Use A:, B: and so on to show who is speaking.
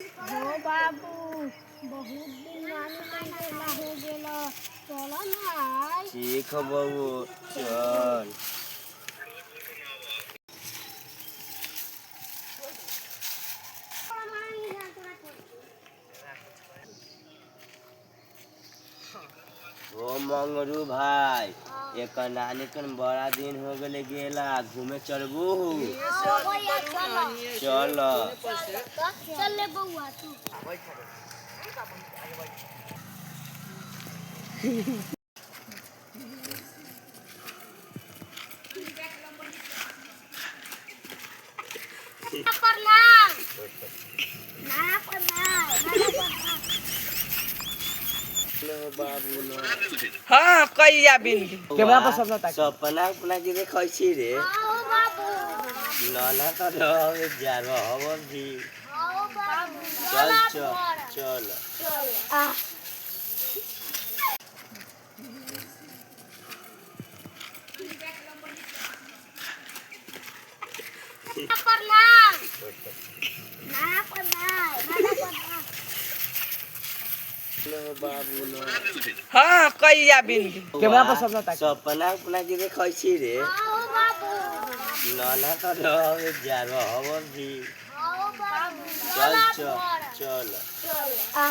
A: हो बाबू बहुत दिन नानी नहीं गेला हो गेला चलो ना आई
B: ठीक है बहू चल ओ मंगरू भाई एक नानी कन बड़ा दिन हो गए गेला घूमे चलबू चल
A: चल ले बउआ तू प्रणाम नाना प्रणाम
B: बाबू न
C: हाँ कई जा बिन कैमरा पर सब तक
B: सपना अपना के देखै छी रे
A: आओ बाबू
B: नाना तो रहे जा रहो भी
A: आओ बाबू
B: चल चल चल
A: आ प्रणाम नाना प्रणाम
B: बाबू न
C: हाँ कई जा बिन कैमरा पर सब तक
B: सपना अपना के देखै छी रे
A: आओ बाबू
B: नाना तो रहे जा रहो भी
A: आओ बाबू
B: चल चल चल
A: आ